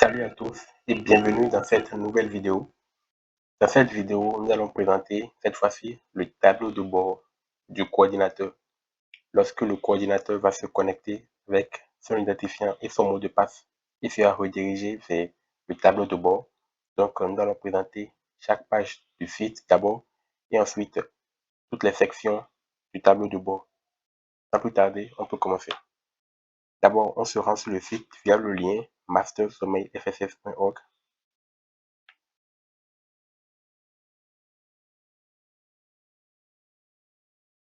Salut à tous et bienvenue dans cette nouvelle vidéo. Dans cette vidéo, nous allons présenter cette fois-ci le tableau de bord du coordinateur. Lorsque le coordinateur va se connecter avec son identifiant et son mot de passe, il sera redirigé vers le tableau de bord. Donc, nous allons présenter chaque page du site d'abord et ensuite toutes les sections du tableau de bord. Sans plus tarder, on peut commencer. D'abord, on se rend sur le site via le lien mastersommeilfss.org.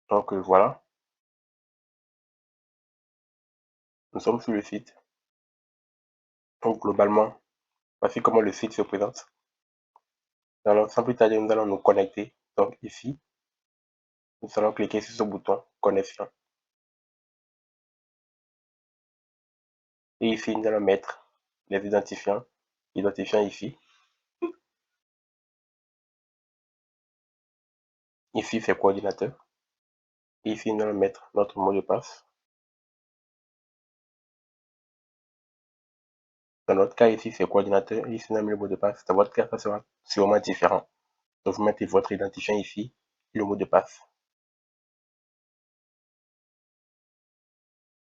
Donc voilà, nous sommes sur le site. Donc globalement, voici comment le site se présente. Alors, sans plus tarder, nous allons nous connecter. Donc ici, nous allons cliquer sur ce bouton connexion. Et ici, nous allons mettre les identifiants. Identifiant ici. Ici, c'est coordinateur. Et ici, nous allons mettre notre mot de passe. Dans notre cas, ici, c'est coordinateur. Et ici, nous avons le mot de passe. Dans votre cas, ça sera sûrement différent. Donc, vous mettez votre identifiant ici et le mot de passe.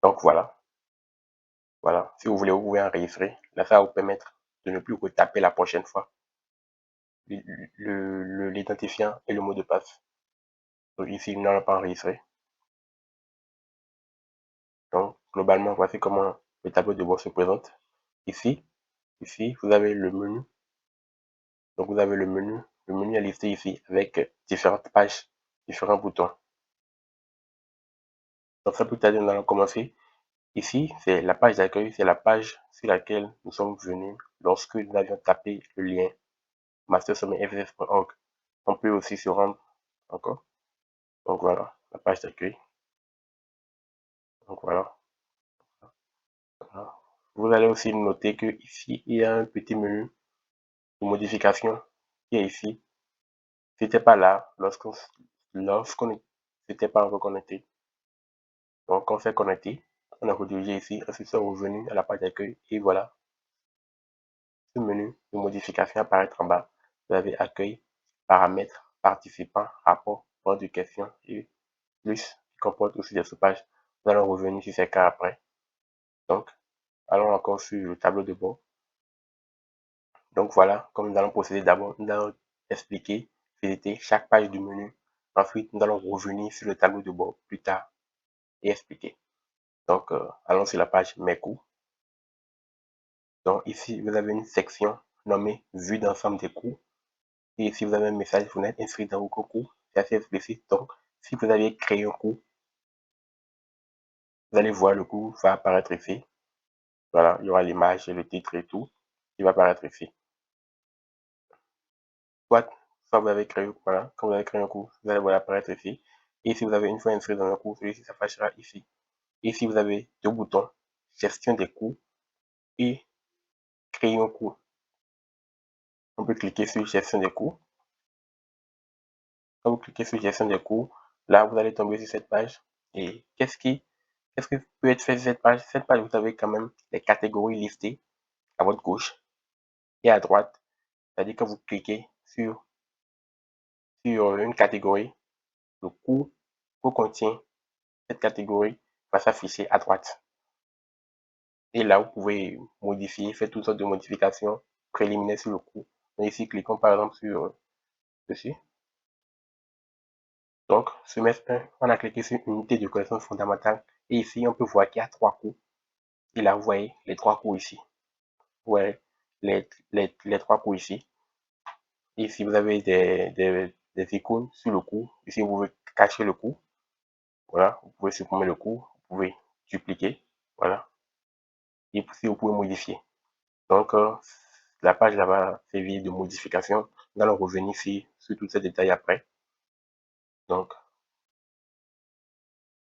Donc, voilà. Voilà. Si vous voulez, vous pouvez enregistrer. Là, ça va vous permettre de ne plus retaper la prochaine fois l'identifiant et le mot de passe. Donc, ici, nous n'allons pas enregistrer. Donc, globalement, voici comment le tableau de bord se présente. Ici, vous avez le menu. Donc, vous avez le menu. Le menu est listé ici avec différentes pages, différents boutons. Donc, ça peut tarder, nous allons commencer. Ici, c'est la page d'accueil, c'est la page sur laquelle nous sommes venus lorsque nous avions tapé le lien mastersommeilfss.org. On peut aussi se rendre encore. Donc, voilà, la page d'accueil. Donc, voilà. Vous allez aussi noter que ici, il y a un petit menu de modification qui est ici. C'était pas là lorsqu'on n'était pas encore connecté. Donc, on s'est connecté, on a redirigé ici, ensuite on est revenu à la page d'accueil et voilà. Ce menu de modification apparaît en bas. Vous avez accueil, paramètres, participants, rapport, ordre de questions et plus qui comporte aussi des sous-pages. Nous allons revenir sur ces cas après. Donc, allons encore sur le tableau de bord. Donc voilà, comme nous allons procéder d'abord, nous allons expliquer, visiter chaque page du menu. Ensuite, nous allons revenir sur le tableau de bord plus tard et expliquer. Donc, allons sur la page Mes coûts. Donc ici, vous avez une section nommée Vue d'ensemble des coûts. Et ici, vous avez un message fenêtre inscrit dans vos coûts. C'est assez explicite. Donc, si vous avez créé un coût, vous allez voir le coût va apparaître ici. Voilà, il y aura l'image et le titre et tout qui va apparaître ici. Soit vous avez créé, voilà, quand vous avez créé un coût, vous allez voir apparaître ici. Et si vous avez une fois inscrit dans un coût, celui-ci s'affichera ici. Ici, vous avez deux boutons, gestion des coûts et créer un coût. On peut cliquer sur gestion des coûts. Quand vous cliquez sur gestion des coûts, là, vous allez tomber sur cette page. Et qu'est-ce qui peut être fait sur cette page? Cette page, vous avez quand même les catégories listées à votre gauche et à droite. C'est-à-dire que vous cliquez sur une catégorie, le coût que contient cette catégorie va s'afficher à droite. Et là, vous pouvez modifier, faire toutes sortes de modifications préliminaires sur le coût. Donc ici, cliquons par exemple sur ceci. Donc, semestre 1, on a cliqué sur unité de connaissance fondamentale. Et ici, on peut voir qu'il y a trois coûts. Et là, vous voyez les trois coûts ici. Vous voyez les trois coûts ici. Et ici, vous avez des icônes sur le coût. Ici, vous pouvez cacher le coût. Voilà, vous pouvez supprimer le coût. Vous pouvez dupliquer. Voilà. Et ici, vous pouvez modifier. Donc, la page là-bas servir de modification. Nous allons revenir ici sur tous ces détails après. Donc,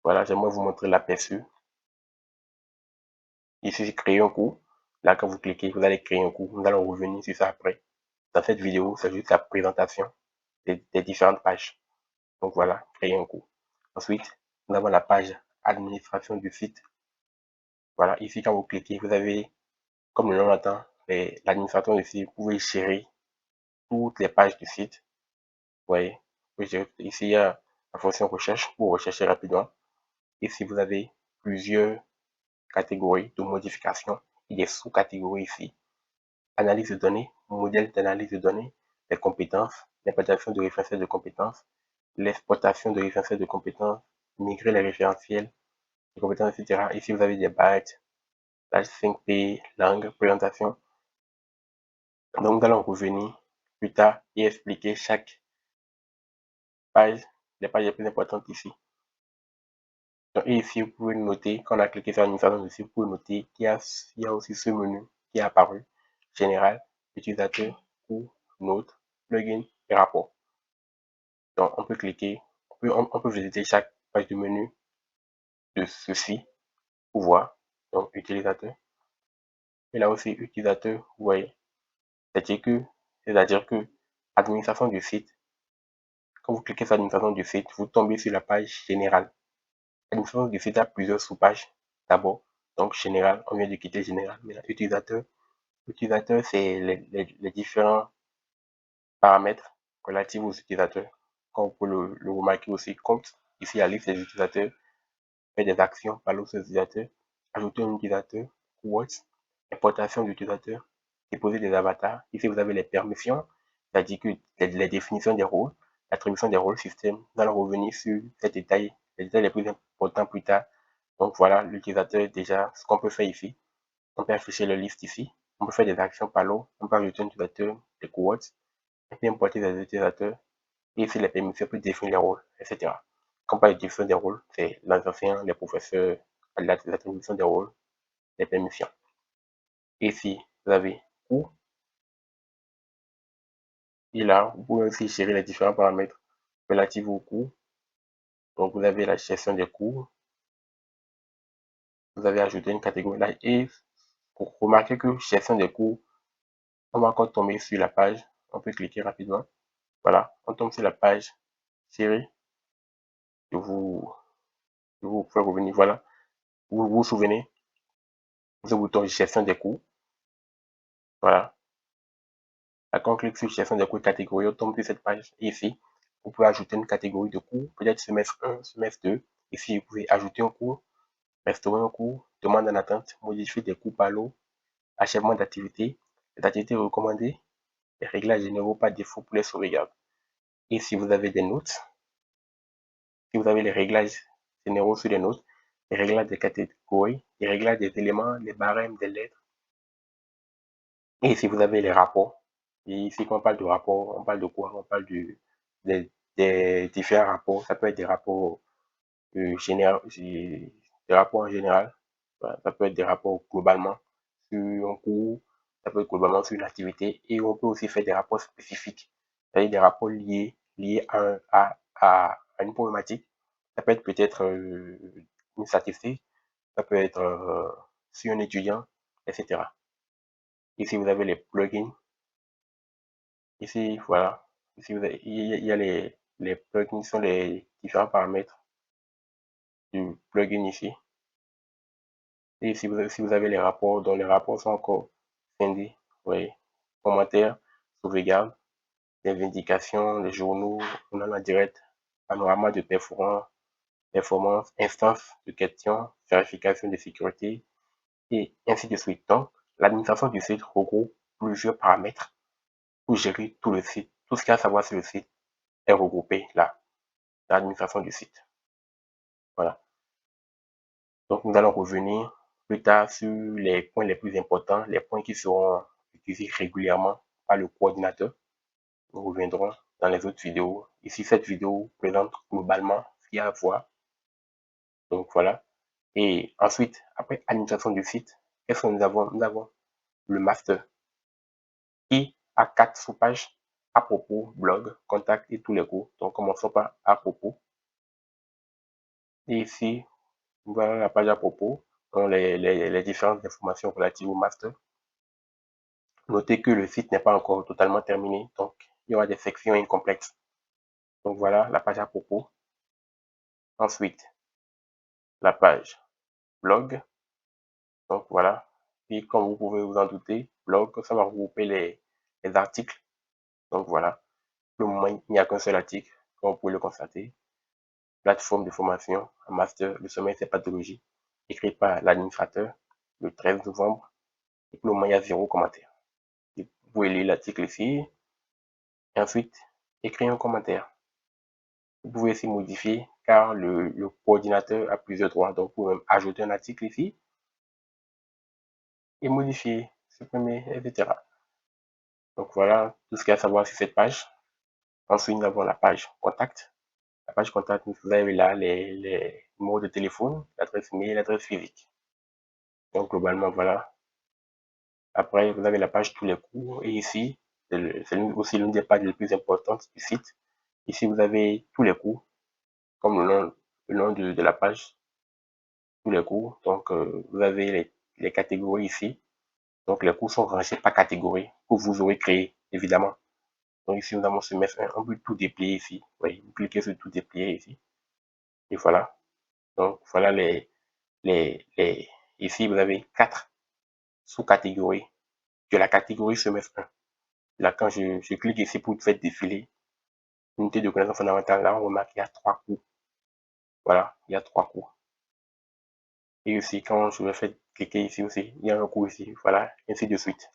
voilà, j'aimerais vous montrer l'aperçu. Ici, j'ai créé un coût. Là, quand vous cliquez, vous allez créer un coût. Nous allons revenir sur ça après. Dans cette vidéo, c'est juste la présentation des différentes pages. Donc voilà, créer un coût. Ensuite, nous avons la page administration du site. Voilà, ici, quand vous cliquez, vous avez, comme le nom l'entend, l'administrateur du site. Vous pouvez gérer toutes les pages du site. Vous voyez, ici, il y a la fonction recherche pour rechercher rapidement. Ici, vous avez plusieurs catégories de modifications et des sous-catégories ici. Analyse de données, modèle d'analyse de données, les compétences, l'implémentation de référentiels de compétences, l'exportation de référentiels de compétences, migrer les référentiels de compétences, etc. Ici, vous avez des bytes, page 5P, langue, présentation. Donc, nous allons revenir plus tard et expliquer chaque page, les pages les plus importantes ici. Donc, et ici, vous pouvez noter, quand on a cliqué sur l'administration ici, vous pouvez noter qu'il y a aussi ce menu qui est apparu, général, utilisateur, cours, notes, plugin et rapport. Donc, on peut cliquer, on peut visiter chaque page du menu de ceci pour voir. Donc, utilisateur. Et là aussi, utilisateur, vous voyez. C'est-à-dire que administration du site, quand vous cliquez sur l'administration du site, vous tombez sur la page générale. L'administration du site a plusieurs sous-pages. D'abord, donc général, on vient de quitter général. Mais là, utilisateur, c'est les différents paramètres relatifs aux utilisateurs. Comme vous pouvez le remarquer aussi, compte, ici la liste des utilisateurs, faire des actions par l'autre utilisateur, ajouter un utilisateur, quotes, importation d'utilisateurs, déposer des avatars. Ici, vous avez les permissions, c'est-à-dire que les définitions des rôles, l'attribution des rôles système. Nous allons revenir sur ces détails, les détails les plus importants plus tard. Donc voilà, l'utilisateur déjà, ce qu'on peut faire ici. On peut afficher la liste ici. On peut faire des actions par l'eau. On peut ajouter un utilisateur, des quotes, et puis importer des utilisateurs. Et ici, les permissions peuvent définir les rôles, etc. Quand on parle de définition des rôles, c'est les enseignants, les professeurs, l'attribution des rôles, les permissions. Et ici, vous avez cours. Et là, vous pouvez aussi gérer les différents paramètres relatifs aux cours. Donc, vous avez la gestion des cours. Vous avez ajouté une catégorie là. Et pour remarquer que gestion des cours, on va encore tomber sur la page. On peut cliquer rapidement. Voilà, on tombe sur la page série. Je vous fais revenir. Voilà. Vous vous souvenez, ce bouton gestion des cours. Voilà. Là, quand on clique sur gestion des cours catégorie, on tombe sur cette page. Et ici, vous pouvez ajouter une catégorie de cours, peut-être semestre 1, semestre 2. Ici, vous pouvez ajouter un cours, restaurer un cours, demande en attente, modifier des cours par lot, achèvement d'activité, les activités recommandées, les réglages généraux par défaut pour les sauvegardes. Et si vous avez des notes, si vous avez les réglages généraux sur les notes, les réglages des catégories, les réglages des éléments, les barèmes des lettres. Et si vous avez les rapports, et ici quand on parle de rapport, on parle de quoi? On parle des différents rapports. Ça peut être des rapports généraux, des rapports en général. Voilà, ça peut être des rapports globalement sur un cours, ça peut être globalement sur une activité. Et on peut aussi faire des rapports spécifiques, c'est-à-dire des rapports liés à une problématique. Ça peut être peut-être une statistique, ça peut être sur un étudiant, etc. Ici, vous avez les plugins. Ici, voilà. Ici, il y a les plugins, sont les différents paramètres du plugin ici. Et si vous avez les rapports, dont les rapports sont encore scindés, vous voyez, commentaires, sauvegarde, les indications, les journaux, on en direct, panorama de performance, instance de questions, vérification de sécurité, et ainsi de suite. Donc, l'administration du site regroupe plusieurs paramètres pour gérer tout le site. Tout ce qu'il y a à savoir sur le site est regroupé là, dans l'administration du site. Voilà. Donc, nous allons revenir plus tard sur les points les plus importants, les points qui seront utilisés régulièrement par le coordinateur. Nous reviendrons dans les autres vidéos. Ici, cette vidéo présente globalement ce qu'il y a à voir. Donc, voilà. Et ensuite, après administration du site, qu'est-ce que nous avons? Nous avons le master qui a 4 sous-pages: à propos, blog, contact et tous les cours. Donc, commençons par à propos. Et ici, voilà la page à propos, dont les différentes informations relatives au master. Notez que le site n'est pas encore totalement terminé, donc il y aura des sections incomplètes. Donc voilà la page à propos. Ensuite, la page blog. Donc voilà. Et comme vous pouvez vous en douter, blog, ça va regrouper les articles. Donc voilà, pour le moment, il n'y a qu'un seul article, comme vous pouvez le constater. Plateforme de formation, un master, le sommet, c'est pathologie, écrit par l'administrateur le 13 novembre. Et pour le moment, il y a 0 commentaire. Vous pouvez lire l'article ici, et ensuite, écrire un commentaire. Vous pouvez aussi modifier, car le coordinateur a plusieurs droits. Donc, vous pouvez même ajouter un article ici, et modifier, supprimer, etc. Donc voilà tout ce qu'il y a à savoir sur cette page. Ensuite, nous avons la page contact. La page contact, vous avez là les numéros de téléphone, l'adresse mail, l'adresse physique. Donc globalement, voilà. Après, vous avez la page tous les cours. Et ici, c'est aussi l'une des pages les plus importantes du site. Ici, vous avez tous les cours, comme le nom de la page, tous les cours. Donc, vous avez les catégories ici. Donc, les cours sont rangés par catégorie que vous aurez créé, évidemment. Donc, ici, nous avons semestre 1. On peut tout déplier ici. Oui, vous cliquez sur tout déplier ici. Et voilà. Donc, voilà ici, vous avez 4 sous-catégories de la catégorie semestre 1. Là, quand je clique ici pour faire défiler unité de connaissance fondamentale, là, on remarque qu'il y a 3 cours. Voilà, il y a 3 cours. Et aussi, quand je vais faire cliquer ici aussi, il y a un cours ici. Voilà, ainsi de suite.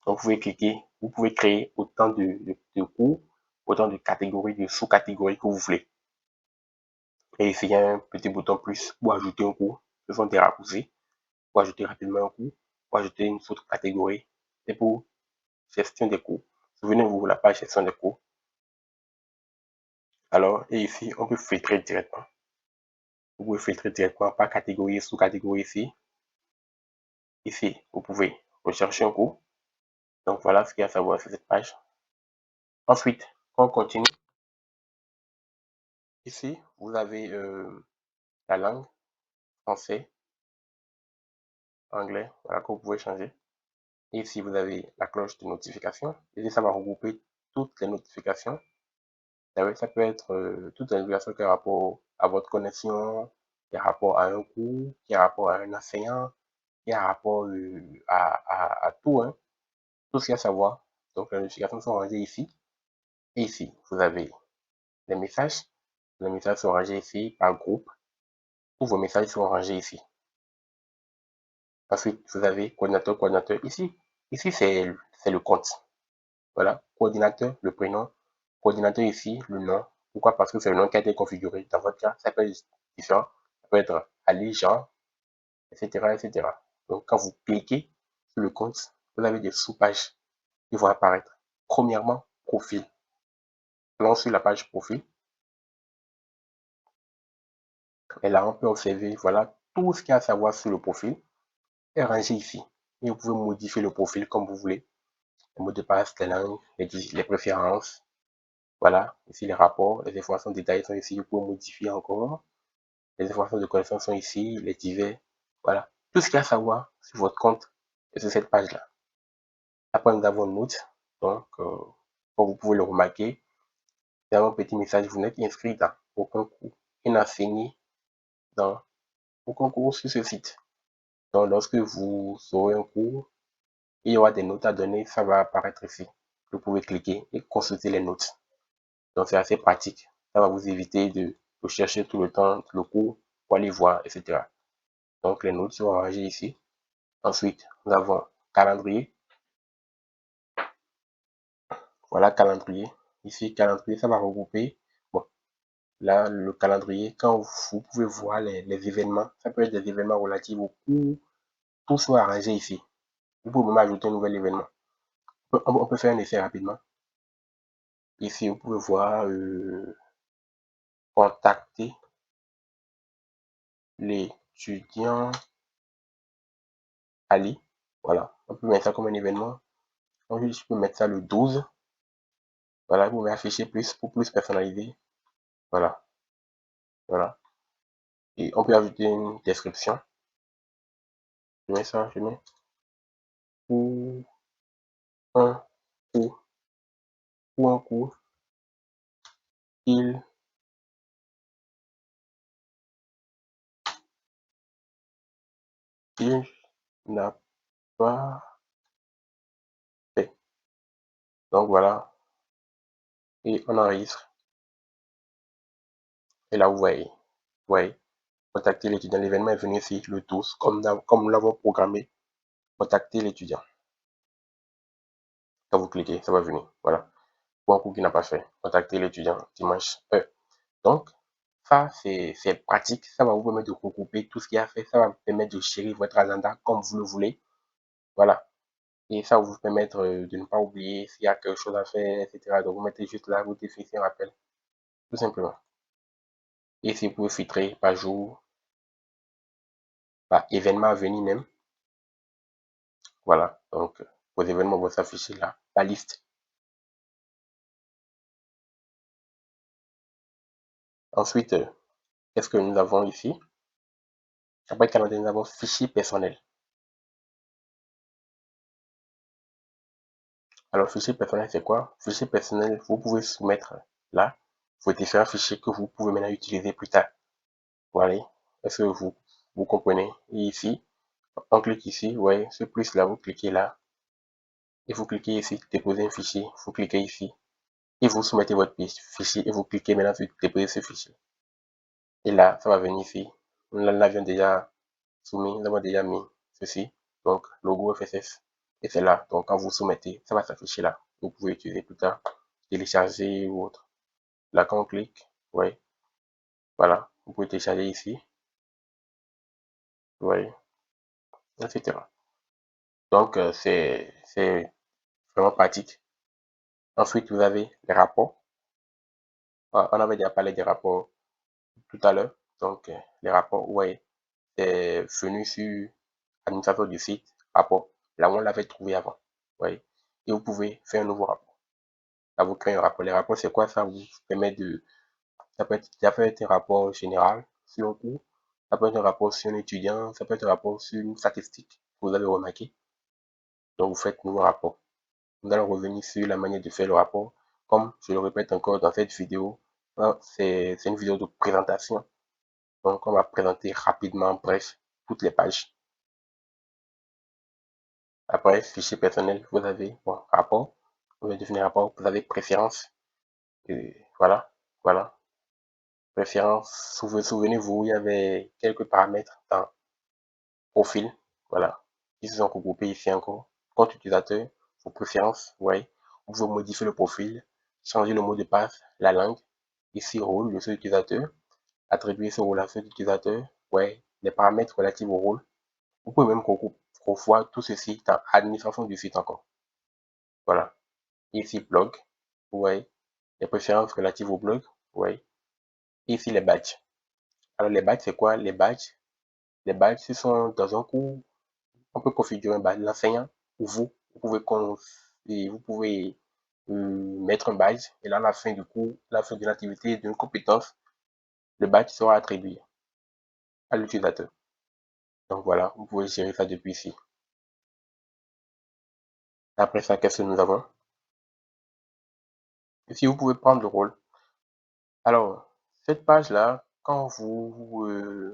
Donc, vous pouvez cliquer, vous pouvez créer autant de cours, autant de catégories, de sous-catégories que vous voulez. Et ici, il y a un petit bouton plus pour ajouter un cours. Ce sont des raccourcis. Pour ajouter rapidement un cours, pour ajouter une autre catégorie. Et pour gestion des cours. Souvenez-vous, la page gestion des cours. Alors, et ici, on peut filtrer directement. Vous pouvez filtrer directement par catégorie, sous-catégorie ici. Ici, vous pouvez rechercher un cours. Donc, voilà ce qu'il y a à savoir sur cette page. Ensuite, on continue. Ici, vous avez la langue, français, anglais, voilà, que vous pouvez changer. Et ici, vous avez la cloche de notification. Et ça va regrouper toutes les notifications. Ça peut être toute les notifications qui a rapport à votre connexion, qui a rapport à un cours, qui a rapport à un enseignant, qui a rapport à tout, hein, tout ce qu'il y a à savoir. Donc, les notifications sont rangées ici. Et ici, vous avez les messages. Les messages sont rangés ici par groupe. Tous vos messages sont rangés ici. Ensuite, vous avez coordinateur, coordinateur. Ici c'est le compte. Voilà, coordinateur, le prénom. Coordinateur ici, le nom. Pourquoi? Parce que c'est le nom qui a été configuré. Dans votre cas, ça peut être différent. Ça peut être Ali, Jean, etc., etc. Donc, quand vous cliquez sur le compte, vous avez des sous-pages qui vont apparaître. Premièrement, profil. Allons sur la page profil. Et là, on peut observer, voilà, tout ce qu'il y a à savoir sur le profil est rangé ici. Et vous pouvez modifier le profil comme vous voulez. Les mots de passe, les langues, les préférences. Voilà, ici les rapports, les informations détaillées sont ici. Vous pouvez modifier encore. Les informations de connaissance sont ici, les divers. Voilà, tout ce qu'il y a à savoir sur votre compte est sur cette page-là. Après, nous avons Notes. Donc, comme vous pouvez le remarquer, dans un petit message, vous n'êtes inscrit dans aucun cours et n'enseignez dans aucun cours sur ce site. Donc, lorsque vous aurez un cours, il y aura des notes à donner, ça va apparaître ici. Vous pouvez cliquer et consulter les notes. Donc, c'est assez pratique. Ça va vous éviter de chercher tout le temps le cours pour aller voir, etc. Donc, les notes sont rangées ici. Ensuite, nous avons calendrier. Voilà, calendrier. Ici, calendrier, ça va regrouper. Bon, là, le calendrier, quand vous pouvez voir les événements, ça peut être des événements relatifs au cours. Tout soit arrangé ici. Vous pouvez même ajouter un nouvel événement. On peut faire un essai rapidement. Ici, vous pouvez voir contacter l'étudiant Ali. Voilà, on peut mettre ça comme un événement. Ensuite, je peux mettre ça le 12. Voilà, vous pouvez afficher plus pour plus personnaliser. Voilà, voilà. Et on peut ajouter une description. Je mets ça, je mets pour un cours, pour un cours, il n'a pas Donc voilà, et on enregistre. Et là, vous voyez, contacter l'étudiant. L'événement est venu ici le 12, comme nous l'avons programmé. Contacter l'étudiant. Quand vous cliquez, ça va venir. Voilà. Pour un cours qui n'a pas fait, contacter l'étudiant dimanche. Donc, ça, c'est pratique. Ça va vous permettre de regrouper tout ce qu'il a fait. Ça va vous permettre de gérer votre agenda comme vous le voulez. Voilà. Et ça va vous permettre de ne pas oublier s'il y a quelque chose à faire, etc. Donc, vous mettez juste là, vous définissez un rappel. Tout simplement. Et si vous pouvez filtrer par jour, par événement à venir même. Voilà. Donc, vos événements vont s'afficher là. La liste. Ensuite, qu'est-ce que nous avons ici? Après le calendrier, nous avons fichier personnel. Alors, fichier personnel, c'est quoi? Fichier personnel, vous pouvez soumettre là vos différents fichiers que vous pouvez maintenant utiliser plus tard. Voilà. Est-ce que vous comprenez? Et ici, on clique ici, ouais, ce plus là, vous cliquez là, et vous cliquez ici, déposer un fichier, vous cliquez ici, et vous soumettez votre fichier, et vous cliquez maintenant sur déposer ce fichier. Et là, ça va venir ici. Nous l'avions déjà soumis, nous avons déjà mis ceci, donc logo FSS, et c'est là. Donc quand vous soumettez, ça va s'afficher là. Vous pouvez utiliser plus tard, télécharger ou autre. Là, quand on clique, ouais, voilà, vous pouvez télécharger ici, ouais, etc. Donc, c'est vraiment pratique. Ensuite, vous avez les rapports. Ah, on avait déjà parlé des rapports tout à l'heure. Donc, les rapports, ouais, c'est venu sur administrateur du site, rapport. Là où on l'avait trouvé avant. Ouais. Et vous pouvez faire un nouveau rapport. Là, vous créez un rapport. Les rapports, c'est quoi? Ça vous permet de, ça peut être un rapport général sur un cours. Ça peut être un rapport sur un étudiant. Ça peut être un rapport sur une statistique que vous avez remarqué. Donc, vous faites un nouveau rapport. Nous allons revenir sur la manière de faire le rapport. Comme je le répète encore dans cette vidéo, c'est une vidéo de présentation. Donc, on va présenter rapidement, bref, toutes les pages. Après, fichier personnel, vous avez, bon, rapport. Vous avez définir rapport, vous avez préférence. Et voilà. Préférence, souvenez-vous, il y avait quelques paramètres dans profil. Voilà. Ils se sont regroupés ici encore. Compte utilisateur, vos préférences, ouais. Vous pouvez modifier le profil, changer le mot de passe, la langue. Ici, rôle de ce utilisateur. Attribuer ce rôle à cet utilisateur. Ouais. Les paramètres relatifs au rôle. Vous pouvez même revoir tout ceci dans administration du site encore. Voilà. Ici, blog. Ouais. Les préférences relatives au blog. Ouais. Ici, les badges. Alors, les badges, c'est quoi? Les badges, ce sont dans un cours, on peut configurer un badge. L'enseignant ou vous pouvez mettre un badge et là, à la fin du cours, à la fin de l'activité, d'une compétence, le badge sera attribué à l'utilisateur. Donc voilà, vous pouvez gérer ça depuis ici. Après ça, qu'est-ce que nous avons? Ici, vous pouvez prendre le rôle. Alors, cette page-là, quand vous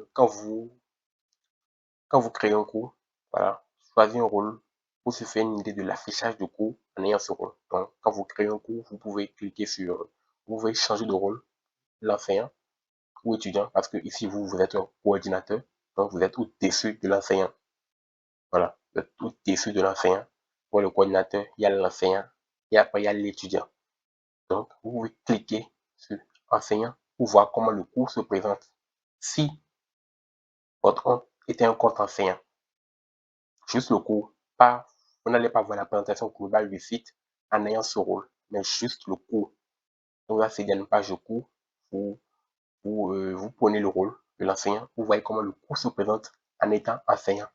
créez un cours, voilà, choisissez un rôle pour se faire une idée de l'affichage de cours en ayant ce rôle. Donc, quand vous créez un cours, vous pouvez cliquer sur, vous pouvez changer de rôle, l'enseignant ou étudiant, parce que ici, vous êtes un coordinateur, donc vous êtes au-dessus de l'enseignant. Voilà, vous êtes au-dessus de l'enseignant. Pour le coordinateur, il y a l'enseignant et après, il y a l'étudiant. Donc, vous pouvez cliquer sur enseignant pour voir comment le cours se présente. Si votre compte était un compte enseignant, juste le cours, pas, vous n'allez pas voir la présentation globale du site en ayant ce rôle, mais juste le cours. Donc là, c'est une page de cours. Vous prenez le rôle de l'enseignant, vous voyez comment le cours se présente en étant enseignant.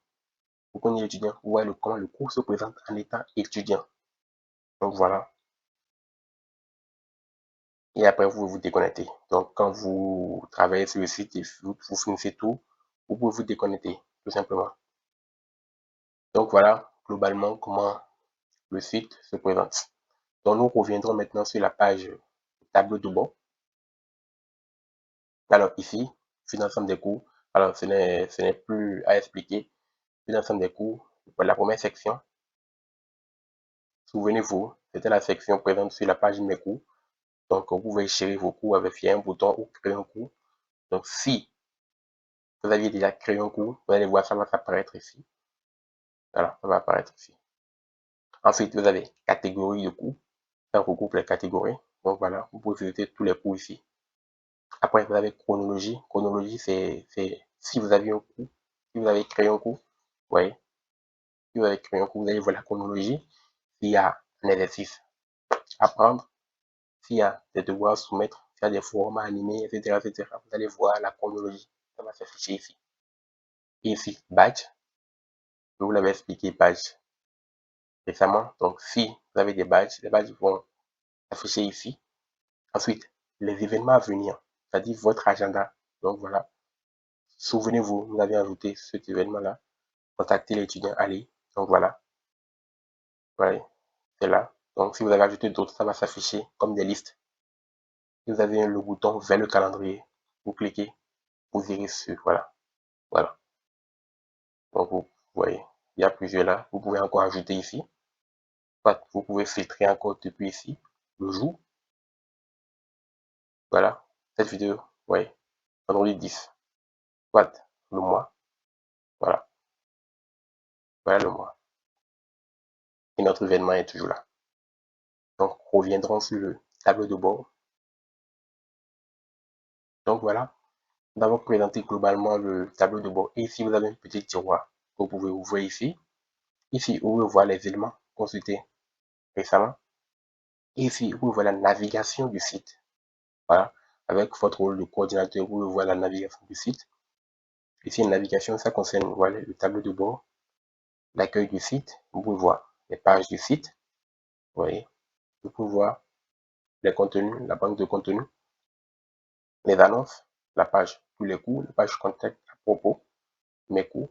Vous prenez l'étudiant, vous voyez comment le cours se présente en étant étudiant. Donc voilà. Et après, vous vous déconnectez. Donc quand vous travaillez sur le site et vous finissez tout, vous pouvez vous déconnecter, tout simplement. Donc voilà, globalement, comment le site se présente. Donc nous reviendrons maintenant sur la page tableau de bord. Alors ici, financement des cours. Alors ce n'est plus à expliquer. Financement des cours. La première section, Souvenez-vous, c'était la section présente sur la page Mes cours. Donc, vous pouvez gérer vos cours avec un bouton ou créer un cours. Donc, si vous aviez déjà créé un cours, vous allez voir, ça va apparaître ici. Voilà, ça va apparaître ici. Ensuite, vous avez catégorie de cours. Ça regroupe les catégories. Donc, voilà, vous pouvez visiter tous les cours ici. Après, vous avez chronologie. Chronologie, c'est si vous avez un cours, si vous avez créé un cours, vous voyez, si vous avez créé un cours, vous allez voir la chronologie. S'il y a un exercice à prendre, s'il y a des devoirs à soumettre, s'il y a des forums à animer, etc., etc., vous allez voir la chronologie. Ça va s'afficher ici. Et ici, badge. Je vous l'avais expliqué, badge récemment. Donc, si vous avez des badges, les badges vont s'afficher ici. Ensuite, les événements à venir, c'est-à-dire votre agenda. Donc, voilà. Souvenez-vous, vous avez ajouté cet événement-là. Contacter l'étudiant, allez. Donc, voilà. Voilà. C'est là. Donc, si vous avez ajouté d'autres, ça va s'afficher comme des listes. Vous avez le bouton vers le calendrier. Vous cliquez, vous irez sur, voilà. Voilà. Donc, vous voyez, il y a plusieurs là. Vous pouvez encore ajouter ici. Soit vous pouvez filtrer encore depuis ici, le jour. Voilà. Cette vidéo, voyez, vendredi 10. Soit le mois. Voilà. Voilà le mois. Et notre événement est toujours là. Donc, reviendrons sur le tableau de bord. Donc, voilà. Nous avons présenté globalement le tableau de bord. Et ici, vous avez un petit tiroir que vous pouvez ouvrir ici. Ici, vous pouvez voir les éléments consultés récemment. Et ici, vous pouvez voir la navigation du site. Voilà. Avec votre rôle de coordinateur, vous pouvez voir la navigation du site. Ici, une navigation, ça concerne voilà, le tableau de bord, l'accueil du site. Vous pouvez voir les pages du site. Vous voyez. Vous pouvez voir les contenus, la banque de contenu, les annonces, la page tous les cours, la page contact à propos, mes cours.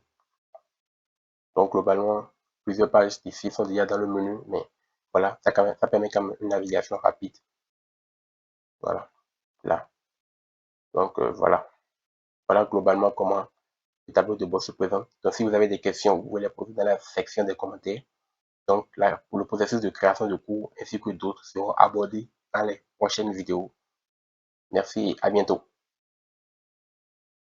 Donc, globalement, plusieurs pages ici sont déjà dans le menu, mais voilà, ça permet quand même une navigation rapide. Voilà, là. Donc, voilà. Voilà globalement comment le tableau de bord se présente. Donc, si vous avez des questions, vous pouvez les poser dans la section des commentaires. Donc, là, pour le processus de création de cours ainsi que d'autres seront abordés dans les prochaines vidéos. Merci et à bientôt.